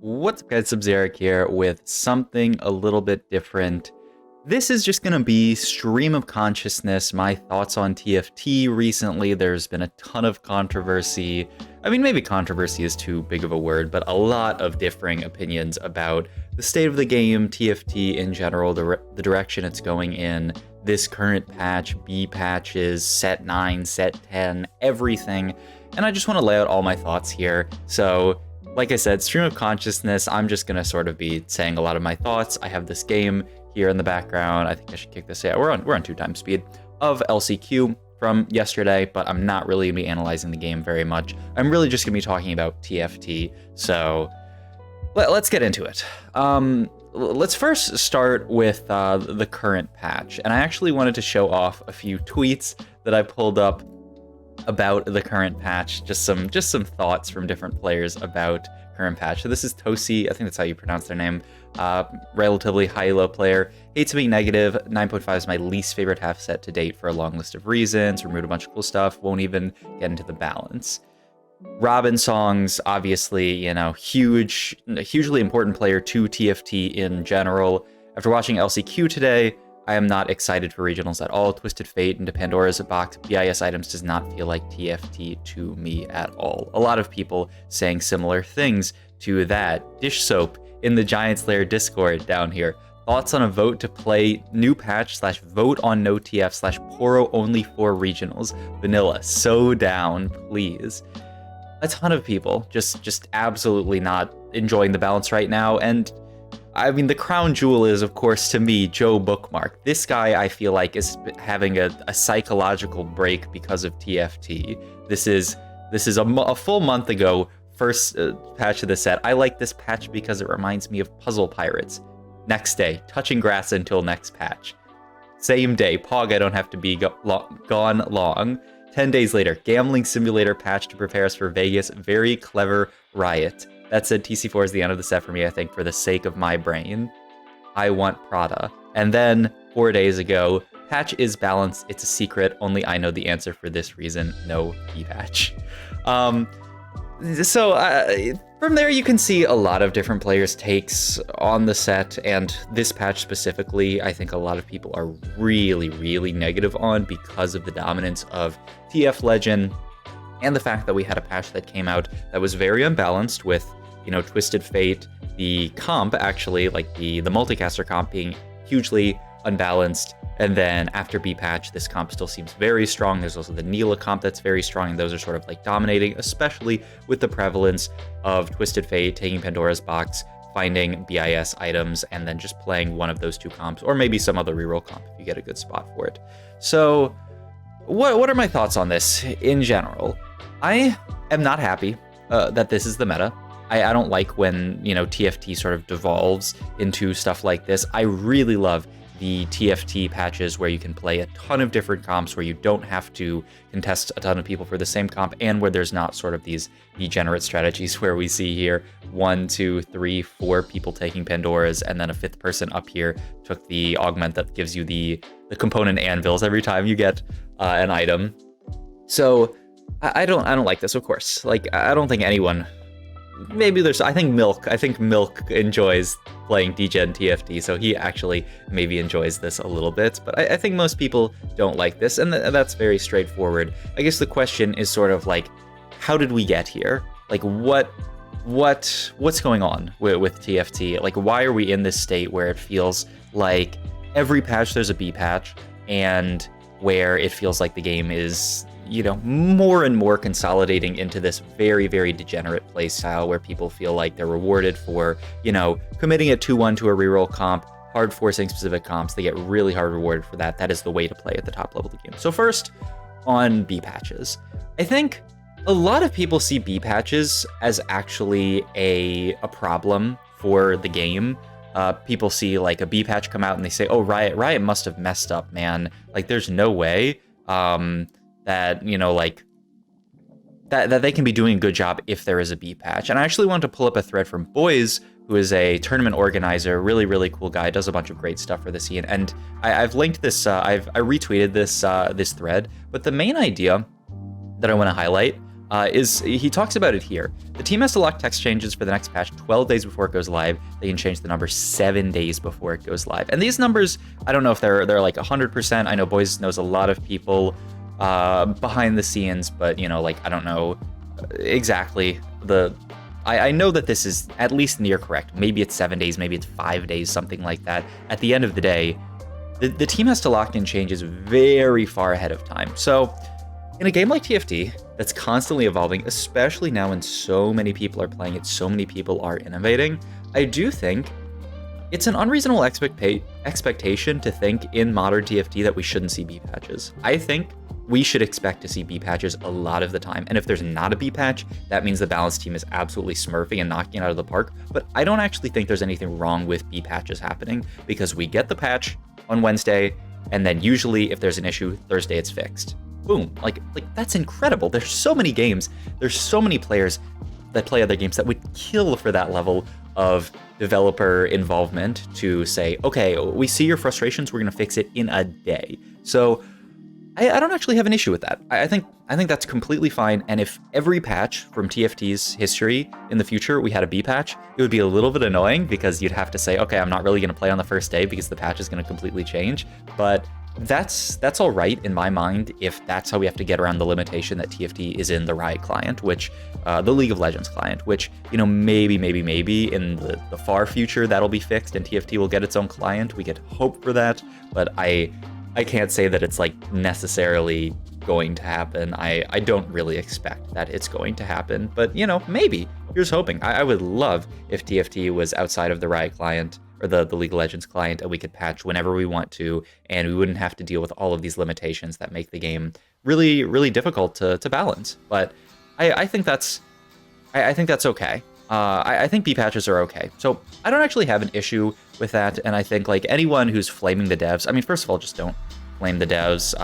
What's up guys, Sub-Zeric here with something a little bit different. This is just going to be stream of consciousness, my thoughts on TFT recently. There's been a ton of controversy. I mean, maybe controversy is too big of a word, but a lot of differing opinions about the state of the game, TFT in general, the direction it's going in, this current patch, B patches, set 9, set 10, everything. And I just want to lay out all my thoughts here. So, like I said, stream of consciousness, I'm just going to sort of be saying a lot of my thoughts. I have this game here in the background. I think I should kick this out. We're on 2x speed of LCQ from yesterday, but I'm not really going to be analyzing the game very much. I'm really just going to be talking about TFT. So let's get into it. Let's first start with the current patch. And I actually wanted to show off a few tweets that I pulled up about the current patch, just some thoughts from different players about current patch. So this is Tosi, I think that's how you pronounce their name, relatively high-low player, hates being negative, 9.5 is my least favorite half set to date for a long list of reasons, removed a bunch of cool stuff, won't even get into the balance. Robin Songs, obviously, you know, hugely important player to TFT in general. After watching LCQ today, I am not excited for regionals at all. Twisted Fate into Pandora's box BIS items does not feel like TFT to me at all. A lot of people saying similar things to that. Dish Soap in the Giants Lair Discord down here. Thoughts on a vote to play new patch / vote on no TF / Poro only for regionals. Vanilla, so down, please. A ton of people just absolutely not enjoying the balance right now, and I mean, the crown jewel is, of course, to me, Joe Bookmark. This guy, I feel like, is having a psychological break because of TFT. This is a full month ago, first patch of the set. I like this patch because it reminds me of Puzzle Pirates. Next day, touching grass until next patch. Same day, Pog, I don't have to be gone long. 10 days later, Gambling Simulator patch to prepare us for Vegas. Very clever riot. That said, TC4 is the end of the set for me, I think, for the sake of my brain. I want Prada. And then, 4 days ago, patch is balanced, it's a secret, only I know the answer for this reason, no P-patch. From there you can see a lot of different players' takes on the set, and this patch specifically, I think a lot of people are really negative on because of the dominance of TF Legend, and the fact that we had a patch that came out that was very unbalanced with, you know, Twisted Fate, the comp actually, like the multicaster comp being hugely unbalanced. And then after B patch, this comp still seems very strong. There's also the Neela comp that's very strong, and those are sort of like dominating, especially with the prevalence of Twisted Fate taking Pandora's box, finding BIS items, and then just playing one of those two comps, or maybe some other reroll comp if you get a good spot for it. So what are my thoughts on this in general? I am not happy that this is the meta. I don't like when, you know, TFT sort of devolves into stuff like this. I really love the TFT patches where you can play a ton of different comps, where you don't have to contest a ton of people for the same comp, and where there's not sort of these degenerate strategies where we see here 1, 2, 3, 4 people taking Pandora's, and then a 5th person up here took the augment that gives you the component anvils every time you get an item. So I don't like this, of course. Like, I don't think anyone, maybe I think Milk enjoys playing degen TFT, so he actually maybe enjoys this a little bit, but I think most people don't like this, and that's very straightforward. I guess the question is sort of like, how did we get here? Like, what's going on with TFT? Like, why are we in this state where it feels like every patch there's a B patch, and where it feels like the game is, you know, more and more consolidating into this very degenerate play style where people feel like they're rewarded for, you know, committing a 2-1 to a reroll comp, hard forcing specific comps. They get really hard rewarded for that. That is the way to play at the top level of the game. So first, on B patches. I think a lot of people see B patches as actually a problem for the game. People see like a B patch come out and they say, oh, Riot must have messed up, man. Like, there's no way that, you know, like, that they can be doing a good job if there is a B patch. And I actually wanted to pull up a thread from Boys, who is a tournament organizer, really cool guy, does a bunch of great stuff for the scene. And I've linked this, I retweeted this thread, but the main idea that I want to highlight is he talks about it here. The team has to lock text changes for the next patch 12 days before it goes live. They can change the number 7 days before it goes live. And these numbers, I don't know if they're like 100%. I know Boys knows a lot of people behind the scenes, but like I don't know exactly I know that this is at least near correct. Maybe it's 7 days, maybe it's 5 days, something like that. At the end of the day, the team has to lock in changes very far ahead of time. So in a game like TFT that's constantly evolving, especially now when so many people are playing it, so many people are innovating, I do think it's an unreasonable expectation to think in modern TFT that we shouldn't see B patches. I think we should expect to see B patches a lot of the time. And if there's not a B patch, that means the balance team is absolutely smurfing and knocking it out of the park. But I don't actually think there's anything wrong with B patches happening, because we get the patch on Wednesday, and then usually if there's an issue, Thursday it's fixed. Boom. Like that's incredible. There's so many games, there's so many players that play other games that would kill for that level of developer involvement to say, okay, we see your frustrations, we're gonna fix it in a day. So I don't actually have an issue with that. I think that's completely fine. And if every patch from TFT's history in the future we had a B patch, it would be a little bit annoying, because you'd have to say, okay, I'm not really going to play on the first day because the patch is going to completely change. But that's all right in my mind if that's how we have to get around the limitation that TFT is in the Riot client, which the League of Legends client, which maybe in the far future that'll be fixed and TFT will get its own client. We could hope for that, but I can't say that it's like necessarily going to happen. I don't really expect that it's going to happen, but maybe. Here's hoping. I would love if TFT was outside of the Riot client or the League of Legends client, and we could patch whenever we want to, and we wouldn't have to deal with all of these limitations that make the game really, really difficult to balance. But I think that's okay. I think B patches are okay. So I don't actually have an issue with that. And I think like anyone who's flaming the devs, I mean, first of all, just don't blame the devs.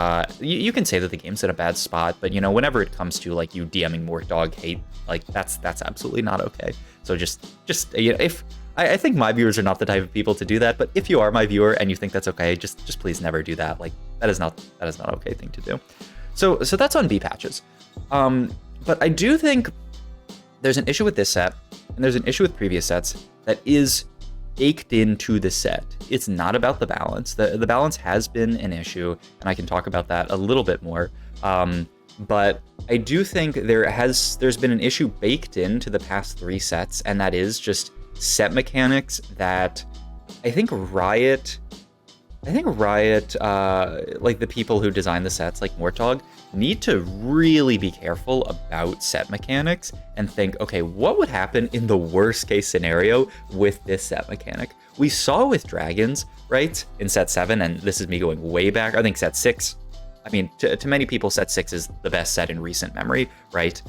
You can say that the game's in a bad spot, but whenever it comes to like you DMing more dog hate, like that's absolutely not okay. So just if I think my viewers are not the type of people to do that, but if you are my viewer and you think that's okay, just please never do that. Like that is not an okay thing to do. So that's on B patches. But I do think there's an issue with this set, and there's an issue with previous sets that is baked into the set. It's not about the balance. The balance has been an issue, and I can talk about that a little bit more. But I do think there's been an issue baked into the past 3 sets, and that is just set mechanics that I think Riot, like the people who design the sets, like Mortog, need to really be careful about set mechanics and think, okay, what would happen in the worst case scenario with this set mechanic? We saw with Dragons, right, in set 7, and this is me going way back, I think set 6, I mean, to many people, set 6 is the best set in recent memory, right?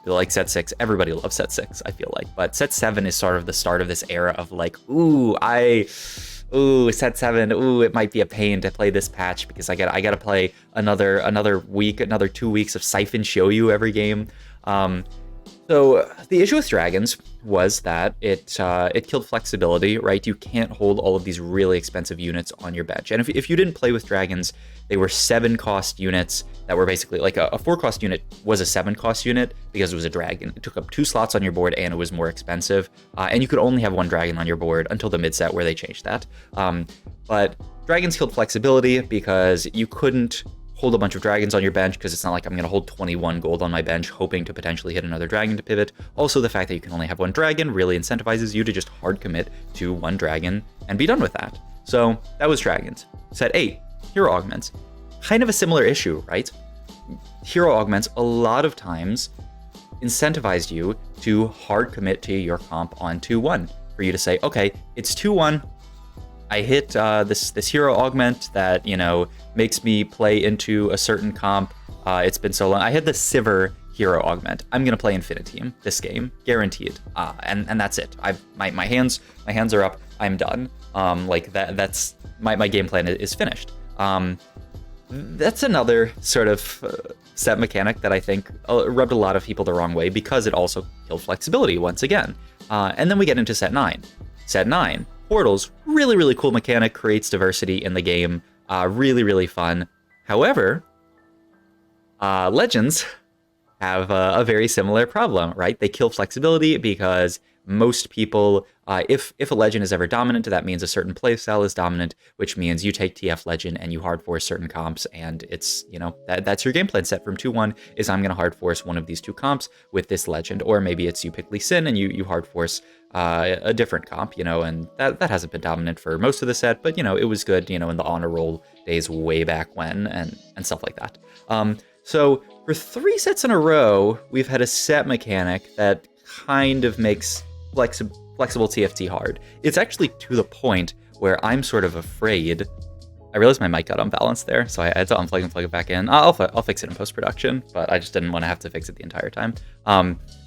Like set 6, everybody loves set 6, I feel like, but set 7 is sort of the start of this era of like, set 7, it might be a pain to play this patch because I gotta play another week, another 2 weeks of Siphon Shoyu every game. So the issue with Dragons was that it killed flexibility, right? You can't hold all of these really expensive units on your bench. And if you didn't play with Dragons, they were 7-cost units that were basically like a 4-cost unit was a 7-cost unit because it was a dragon. It took up 2 slots on your board and it was more expensive. And you could only have 1 dragon on your board until the mid-set where they changed that. But Dragons killed flexibility because you couldn't hold a bunch of dragons on your bench because it's not like I'm going to hold 21 gold on my bench hoping to potentially hit another dragon to pivot. Also, the fact that you can only have 1 dragon really incentivizes you to just hard commit to 1 dragon and be done with that. So that was Dragons. Set 8, Hero Augments. Kind of a similar issue, right? Hero Augments a lot of times incentivized you to hard commit to your comp on 2-1. For you to say, okay, it's 2-1. I hit this hero augment that, makes me play into a certain comp. It's been so long. I hit the Sivir hero augment. I'm gonna play Infiniteam this game, guaranteed. And that's it. My hands are up. I'm done. That's my game plan is finished. That's another sort of set mechanic that I think rubbed a lot of people the wrong way because it also killed flexibility once again. And then we get into set 9. Set 9. Portals, really, really cool mechanic, creates diversity in the game, really, really fun. However, Legends have a very similar problem, right? They kill flexibility because most people, if a legend is ever dominant, that means a certain playstyle is dominant, which means you take TF legend and you hard force certain comps, and it's, you know, that's your game plan set from 2-1 is I'm going to hard force one of these 2 comps with this legend, or maybe it's you pick Lee Sin and you hard force a different comp, you know, and that hasn't been dominant for most of the set, but, you know, it was good, you know, in the honor roll days way back when, and stuff like that. So for 3 sets in a row, we've had a set mechanic that kind of makes flexible TFT hard. It's actually to the point where I'm sort of afraid. I realized my mic got unbalanced there, so I had to unplug and plug it back in. I'll fix it in post-production, but I just didn't want to have to fix it the entire time.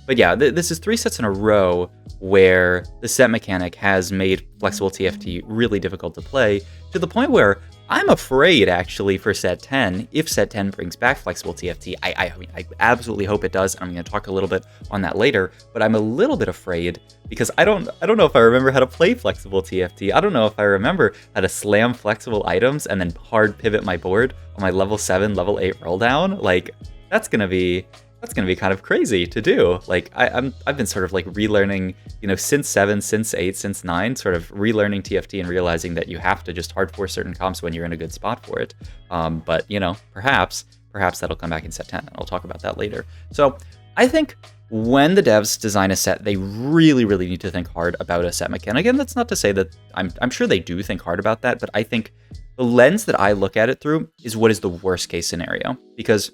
But yeah, this is 3 sets in a row where the set mechanic has made flexible TFT really difficult to play, to the point where I'm afraid, actually, for set 10, if set 10 brings back flexible TFT. I mean, I absolutely hope it does. I'm going to talk a little bit on that later, but I'm a little bit afraid because I don't know if I remember how to play flexible TFT. I don't know if I remember how to slam flexible items and then hard pivot my board on my level 7, level 8 roll down. Like, that's gonna be kind of crazy to do. Like, I've been sort of like relearning, you know, since 7, since 8, since 9, sort of relearning TFT and realizing that you have to just hard force certain comps when you're in a good spot for it. But, you know, perhaps that'll come back in set 10, and I'll talk about that later. So I think when the devs design a set, they really, really need to think hard about a set mechanic. Again, that's not to say that I'm sure they do think hard about that, but I think the lens that I look at it through is what is the worst case scenario. Because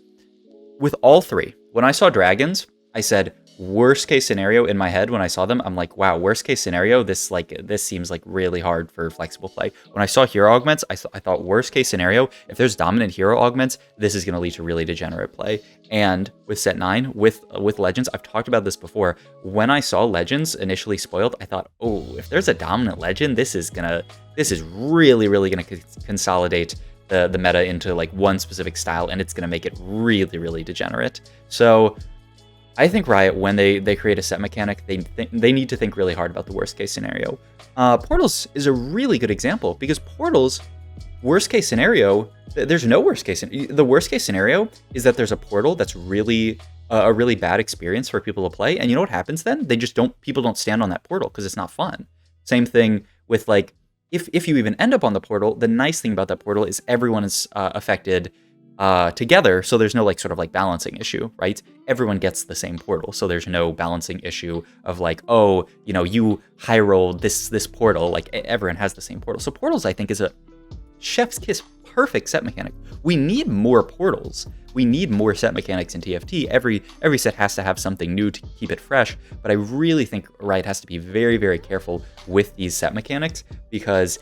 with all 3, when I saw dragons, I said, worst case scenario in my head when I saw them, I'm like, wow, worst case scenario, this seems like really hard for flexible play. When I saw hero augments, I thought worst case scenario, if there's dominant hero augments, this is going to lead to really degenerate play. And with set 9, with legends, I've talked about this before. When I saw legends initially spoiled, I thought, oh, if there's a dominant legend, this is really, really gonna consolidate the meta into like one specific style, and it's going to make it really, really degenerate. So I think Riot, when they create a set mechanic, they need to think really hard about the worst case scenario. Portals is a really good example, because Portals, worst case scenario, there's no worst case. The worst case scenario is that there's a portal that's really a really bad experience for people to play, and you know what happens then? People don't stand on that portal because it's not fun. Same thing with like, if you even end up on the portal, the nice thing about that portal is everyone is affected together, so there's no like sort of like balancing issue, right? Everyone gets the same portal, so there's no balancing issue of like, oh, you know, you high rolled this portal, like everyone has the same portal. So portals, I think, is a chef's kiss perfect set mechanic. We need more portals. We need more set mechanics in TFT. Every set has to have something new to keep it fresh, but I really think Riot has to be very, very careful with these set mechanics, because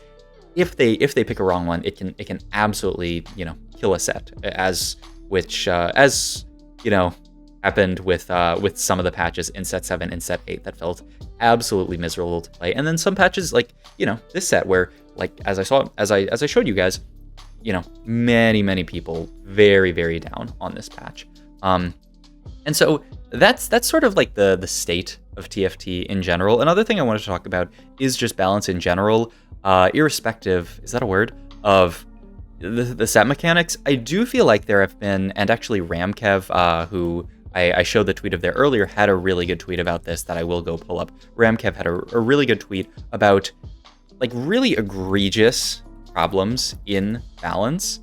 if they pick a wrong one, it can absolutely, you know, kill a set, as you know, happened with some of the patches in set 7 and set 8 that felt absolutely miserable to play. And then some patches, like, you know, this set where, like, as I showed you guys, you know, many people very, very down on this patch. And so that's sort of like the state of TFT in general. Another thing I wanted to talk about is just balance in general, irrespective, is that a word, of the set mechanics. I do feel like there have been, and actually Ramkev, who I showed the tweet of there earlier, had a really good tweet about this that I will go pull up. Ramkev had a really good tweet about like really egregious problems in balance.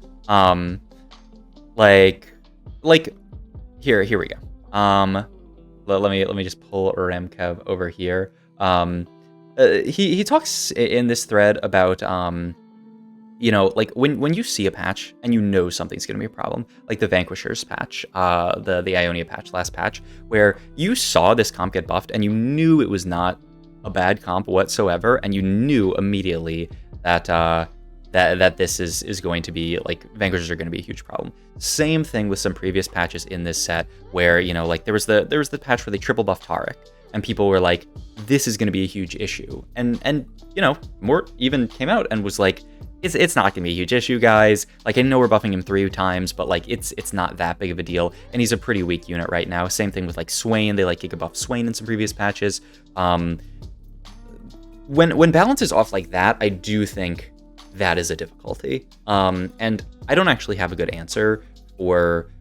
Like here we go. Let me just pull Ramkev over here. He talks in this thread about you know, like when you see a patch and you know something's gonna be a problem, like the Vanquishers patch, the Ionia patch, last patch, where you saw this comp get buffed and you knew it was not a bad comp whatsoever, and you knew immediately that that this is going to be, like, Vanquishers are going to be a huge problem. Same thing with some previous patches in this set, where, you know, like there was the patch where they triple buffed Taric, and people were like, this is going to be a huge issue, and you know, Mort even came out and was like, it's not going to be a huge issue, guys. Like, I know we're buffing him 3 times, but like it's not that big of a deal, and he's a pretty weak unit right now. Same thing with like Swain. They like giga buff Swain in some previous patches. When balance is off like that, I do think that is a difficulty. And I don't actually have a good answer for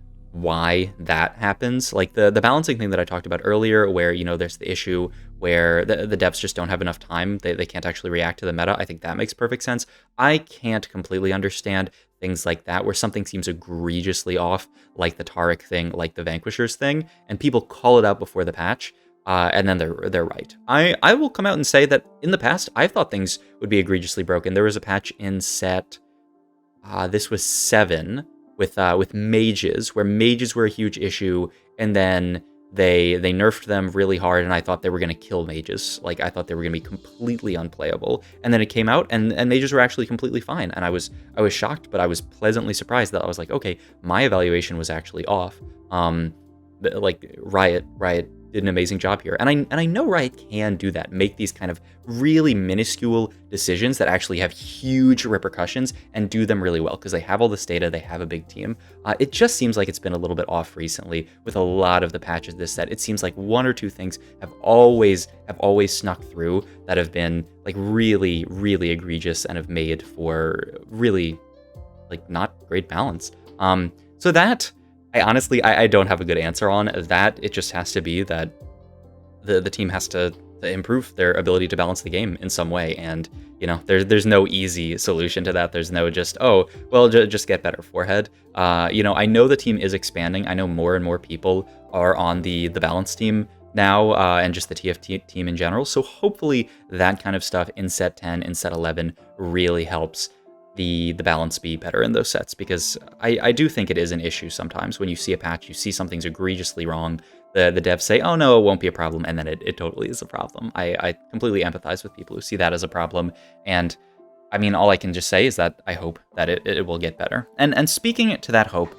why that happens. Like the balancing thing that I talked about earlier, where, you know, there's the issue where the devs just don't have enough time. They can't actually react to the meta. I think that makes perfect sense. I can't completely understand things like that, where something seems egregiously off, like the Taric thing, like the Vanquishers thing, and people call it out before the patch. And then they're right. I will come out and say that in the past, I've thought things would be egregiously broken. There was a patch in set, this was 7, with mages, where mages were a huge issue, and then they nerfed them really hard, and I thought they were going to kill mages. Like, I thought they were going to be completely unplayable. And then it came out, and mages were actually completely fine. And I was shocked, but I was pleasantly surprised that I was like, okay, my evaluation was actually off. Like Riot did an amazing job here. And I know Riot can do that, make these kind of really minuscule decisions that actually have huge repercussions and do them really well, because they have all this data, they have a big team. It just seems like it's been a little bit off recently with a lot of the patches this set. It seems like 1 or 2 things have always snuck through that have been like really, really egregious and have made for really like not great balance. So that, I honestly don't have a good answer on that. It just has to be that the team has to improve their ability to balance the game in some way, and you know, there's no easy solution to that. There's no just, oh well, just get better forehead. You know, I know the team is expanding. I know more and more people are on the balance team now, and just the TFT team in general. So hopefully that kind of stuff in set 10 and set 11 really helps the balance be better in those sets, because I do think it is an issue sometimes when you see a patch, you see something's egregiously wrong, the devs say, oh no, it won't be a problem, and then it totally is a problem. I completely empathize with people who see that as a problem, and I mean, all I can just say is that I hope that it will get better. And speaking to that hope,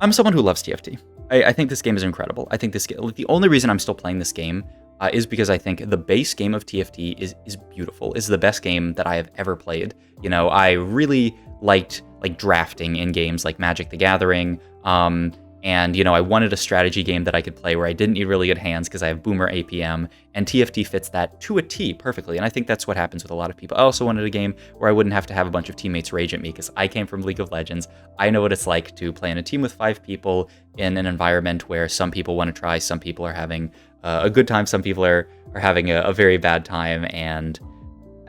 I'm someone who loves TFT. I think this game is incredible. I think the only reason I'm still playing this game is because I think the base game of TFT is beautiful, is the best game that I have ever played. You know, I really liked like drafting in games like Magic the Gathering, and you know, I wanted a strategy game that I could play where I didn't need really good hands because I have Boomer APM, and TFT fits that to a T perfectly, and I think that's what happens with a lot of people. I also wanted a game where I wouldn't have to have a bunch of teammates rage at me, because I came from League of Legends. I know what it's like to play in a team with 5 people in an environment where some people want to try, some people are having a good time, some people are having a very bad time, and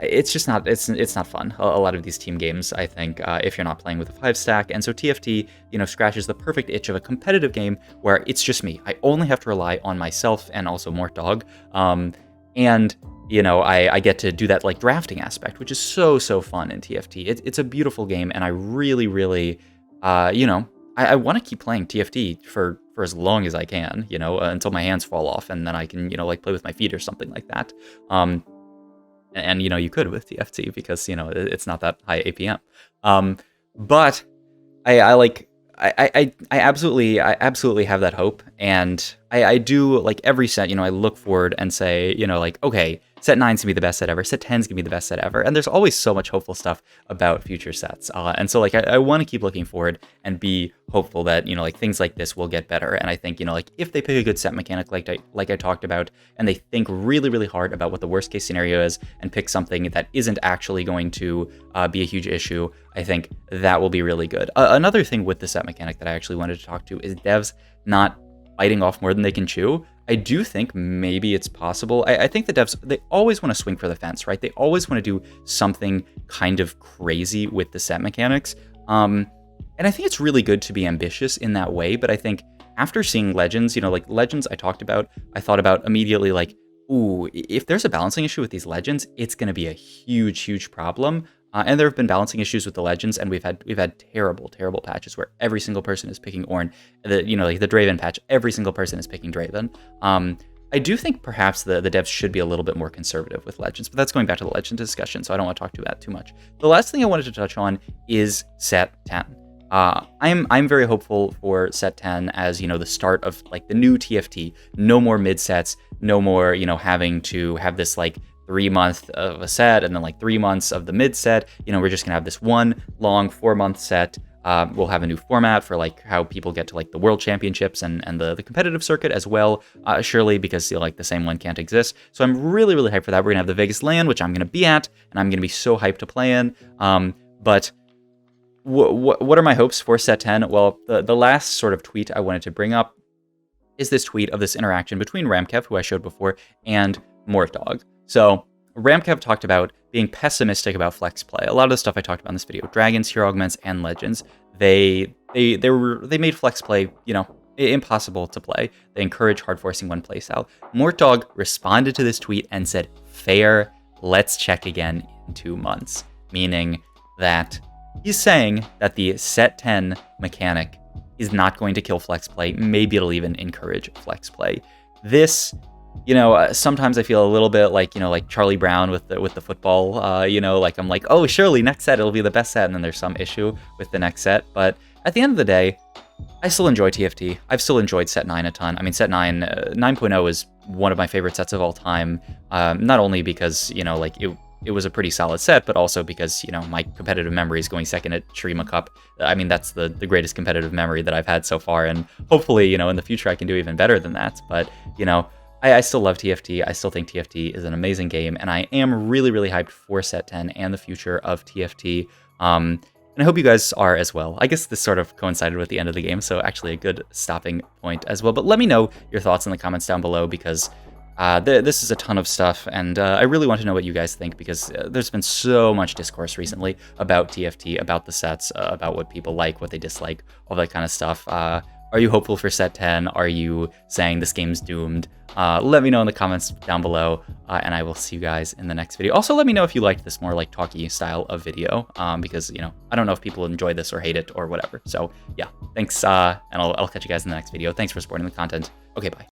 it's just not, it's not fun. A lot of these team games, I think, if you're not playing with a 5-stack, and so TFT, you know, scratches the perfect itch of a competitive game where it's just me. I only have to rely on myself and also Mort Dog, and you know, I get to do that like drafting aspect, which is so fun in TFT. It's a beautiful game, and I really, you know, I want to keep playing TFT for as long as I can, you know, until my hands fall off, and then I can, you know, like play with my feet or something like that. And you know, you could with TFT because, you know, it's not that high APM. But I absolutely have that hope, and I do, like, every set, you know, I look forward and say, you know, like, okay, set 9's gonna be the best set ever, set 10's gonna be the best set ever, and there's always so much hopeful stuff about future sets, and so, like, I want to keep looking forward and be hopeful that, you know, like, things like this will get better. And I think, you know, like, if they pick a good set mechanic like I talked about, and they think really hard about what the worst case scenario is, and pick something that isn't actually going to be a huge issue, I think that will be really good. Another thing with the set mechanic that I actually wanted to talk to is devs not biting off more than they can chew. I do think maybe it's possible. I think the devs, they always want to swing for the fence, right? They always want to do something kind of crazy with the set mechanics. And I think it's really good to be ambitious in that way. But I think after seeing Legends, you know, like Legends I talked about, I thought about immediately like, ooh, if there's a balancing issue with these Legends, it's going to be a huge problem. And there have been balancing issues with the Legends, and we've had terrible patches where every single person is picking Ornn. You know, like the Draven patch, every single person is picking Draven. I do think perhaps the devs should be a little bit more conservative with Legends, but that's going back to the Legend discussion, so I don't want to talk to that too much. The last thing I wanted to touch on is set 10. I'm very hopeful for set 10 as, you know, the start of like the new TFT. No more mid sets, no more, you know, having to have this like 3 month of a set and then like 3 months of the mid set. You know, we're just gonna have this one long 4-month set. We'll have a new format for like how people get to like the world championships and the competitive circuit as well, surely, because, you know, like the same one can't exist. So I'm really hyped for that. We're gonna have the Vegas LAN, which I'm gonna be at, and I'm gonna be so hyped to play in. But what are my hopes for set 10? Well, the last sort of tweet I wanted to bring up is this tweet of this interaction between Ramkev, who I showed before, and Mortdog. So Ramkev talked about being pessimistic about flex play. A lot of the stuff I talked about in this video, dragons, hero augments, and legends, they made flex play, you know, impossible to play. They encourage hard forcing one playstyle. Mortdog responded to this tweet and said, "Fair, let's check again in 2 months," meaning that he's saying that the set 10 mechanic is not going to kill flex play. Maybe it'll even encourage flex play. This, you know, sometimes I feel a little bit like, you know, like Charlie Brown with the football. You know, like I'm like, oh, surely next set it'll be the best set, and then there's some issue with the next set. But at the end of the day, I still enjoy TFT. I've still enjoyed set 9 a ton. I mean, set 9, 9.0 is one of my favorite sets of all time. Not only because, you know, like it was a pretty solid set, but also because, you know, my competitive memory is going second at Shurima Cup. I mean, that's the greatest competitive memory that I've had so far, and hopefully, you know, in the future I can do even better than that. But, you know, I still love TFT. I still think TFT is an amazing game, and I am really, really hyped for set 10 and the future of TFT. And I hope you guys are as well. I guess this sort of coincided with the end of the game, so actually a good stopping point as well. But let me know your thoughts in the comments down below, because this is a ton of stuff, and I really want to know what you guys think, because there's been so much discourse recently about TFT, about the sets, about what people like, what they dislike, all that kind of stuff. Are you hopeful for set 10? Are you saying this game's doomed? Let me know in the comments down below, and I will see you guys in the next video. Also, let me know if you liked this more like talky style of video, because, you know, I don't know if people enjoy this or hate it or whatever. So yeah, thanks, and I'll catch you guys in the next video. Thanks for supporting the content. Okay, bye.